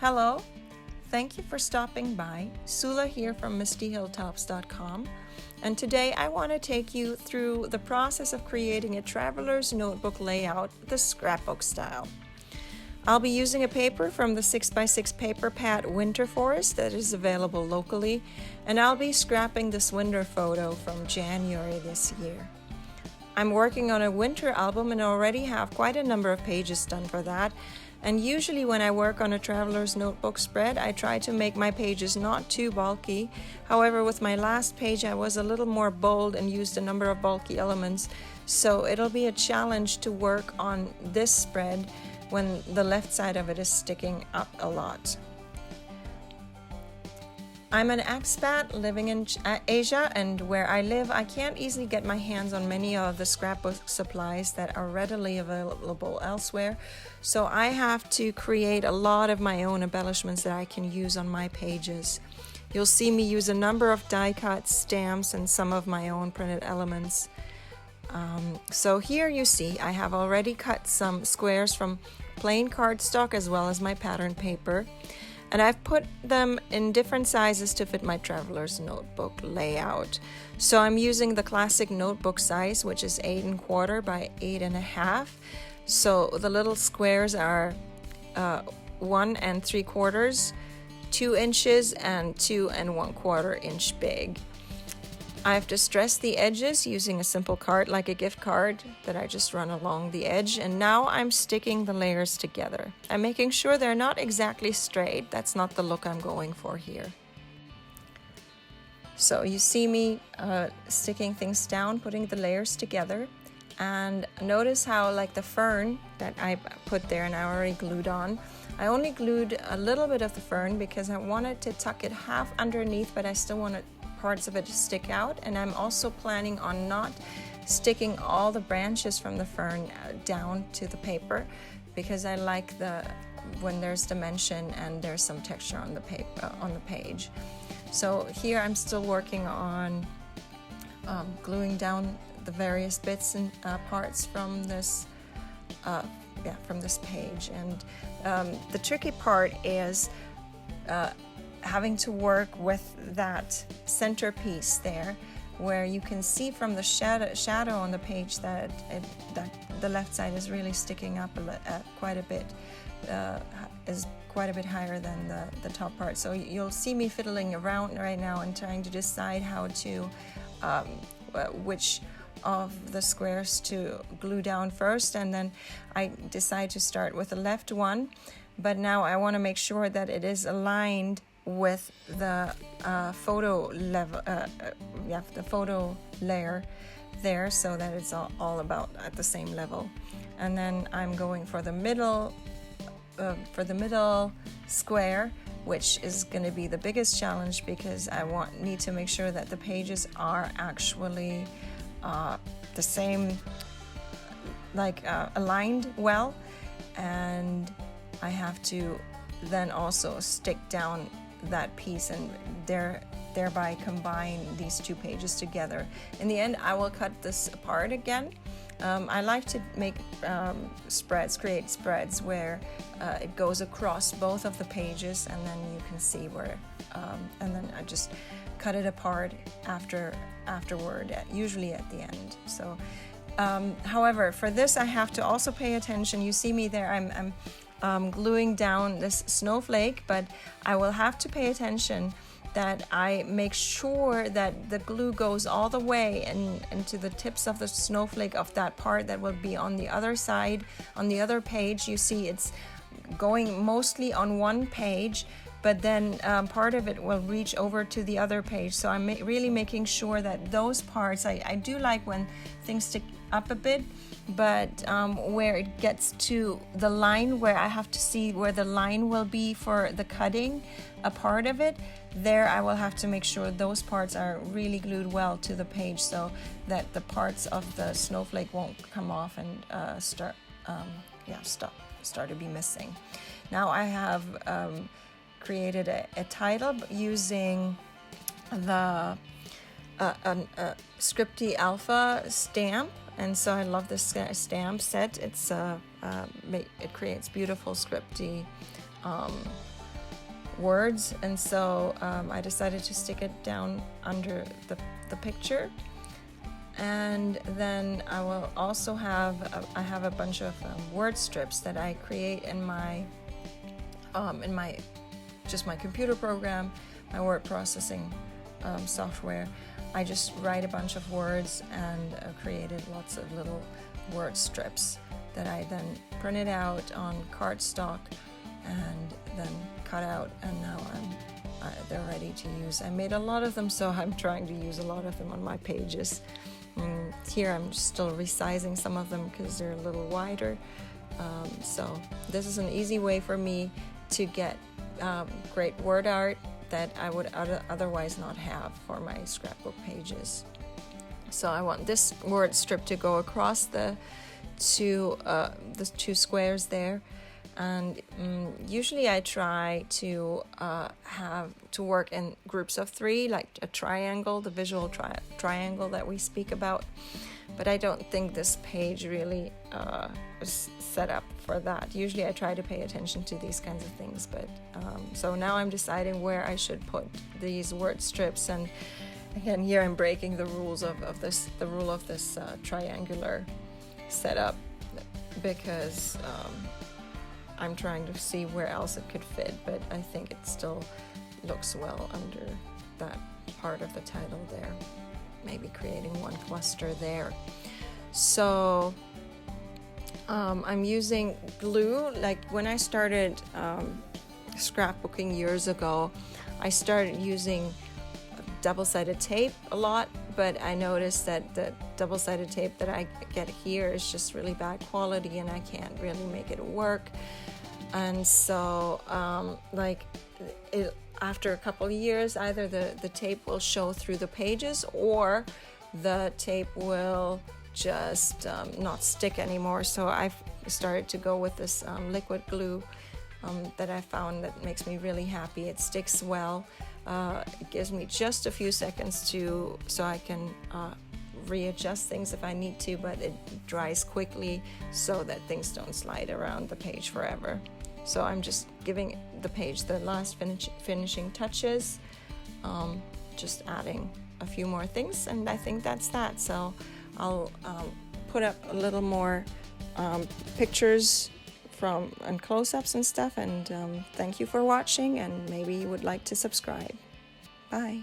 Hello, thank you for stopping by. Sula here from mistyhilltops.com, and today I want to take you through the process of creating a traveler's notebook layout, the scrapbook style. I'll be using a paper from the 6x6 paper pad Winter Forest that is available locally, and I'll be scrapping this winter photo from January this year. I'm working on a winter album and already have quite a number of pages done for that. And usually when I work on a traveler's notebook spread, I try to make my pages not too bulky. However, with my last page, I was a little more bold and used a number of bulky elements. So it'll be a challenge to work on this spread when the left side of it is sticking up a lot. I'm an expat living in Asia, and where I live, I can't easily get my hands on many of the scrapbook supplies that are readily available elsewhere. So I have to create a lot of my own embellishments that I can use on my pages. You'll see me use a number of die cuts, stamps, and some of my own printed elements. So here you see I have already cut some squares from plain cardstock as well as my pattern paper. And I've put them in different sizes to fit my traveler's notebook layout. So I'm using the classic notebook size, which is 8 1/4 by 8 1/2. So the little squares are 1 3/4, 2 inches, and 2 1/4 inch big. I have distressed the edges using a simple card like a gift card that I just run along the edge, and now I'm sticking the layers together. I'm making sure they're not exactly straight. That's not the look I'm going for here. So you see me sticking things down, putting the layers together, and notice how like the fern that I put there and I already glued on, I only glued a little bit of the fern because I wanted to tuck it half underneath, but I still wanted parts of it to stick out. And I'm also planning on not sticking all the branches from the fern down to the paper, because I like when there's dimension and there's some texture on the paper on the page. So here I'm still working on gluing down the various bits and parts from this page. And the tricky part is having to work with that centerpiece there, where you can see from the shadow on the page that the left side is really sticking up quite a bit, is quite a bit higher than the top part. So you'll see me fiddling around right now and trying to decide how to which of the squares to glue down first, and then I decide to start with the left one. But now I want to make sure that it is aligned with the photo level, the photo layer there, so that it's all about at the same level. And then I'm going for the middle square, which is going to be the biggest challenge, because I need to make sure that the pages are actually the same, aligned well, and I have to then also stick down that piece and thereby combine these two pages together. In the end, I will cut this apart again. I like to make create spreads where it goes across both of the pages, and then you can see where, and then I just cut it apart afterward, usually at the end. So, however, for this I have to also pay attention. You see me there, I'm gluing down this snowflake, but I will have to pay attention that I make sure that the glue goes all the way and to the tips of the snowflake of that part that will be on the other side, on the other page. You see it's going mostly on one page, but then part of it will reach over to the other page. So I'm really making sure that those parts, I do like when things stick up a bit, but where it gets to the line, where I have to see where the line will be for the cutting a part of it, there I will have to make sure those parts are really glued well to the page, so that the parts of the snowflake won't come off and start to be missing. Now I have created a title using the Scripty Alpha stamp, and so I love this stamp set. It creates beautiful scripty words, and so I decided to stick it down under the picture. And then I will also have I have a bunch of word strips that I create in my just my computer program, my word processing software. I just write a bunch of words and created lots of little word strips that I then printed out on cardstock and then cut out, and now they're ready to use. I made a lot of them, so I'm trying to use a lot of them on my pages. Here I'm still resizing some of them because they're a little wider. So this is an easy way for me to get great word art that I would otherwise not have for my scrapbook pages. So I want this word strip to go across the two squares there, and usually I try to work in groups of 3, like a triangle, the visual triangle that we speak about. But I don't think this page really is set up for that. Usually I try to pay attention to these kinds of things, but so now I'm deciding where I should put these word strips. And again, here I'm breaking the rules of the rule of this triangular setup, because I'm trying to see where else it could fit, but I think it still looks well under that part of the title there. Maybe creating one cluster there. So I'm using glue. Like when I started scrapbooking years ago, I started using double-sided tape a lot, but I noticed that the double-sided tape that I get here is just really bad quality and I can't really make it work. And so after a couple of years, either the tape will show through the pages or the tape will just not stick anymore. So I've started to go with this liquid glue that I found that makes me really happy. It sticks well. It gives me just a few seconds so I can readjust things if I need to, but it dries quickly so that things don't slide around the page forever. So I'm just giving the page the last finishing touches, just adding a few more things, and I think that's that. So I'll put up a little more pictures and close-ups and stuff, and thank you for watching, and maybe you would like to subscribe. Bye.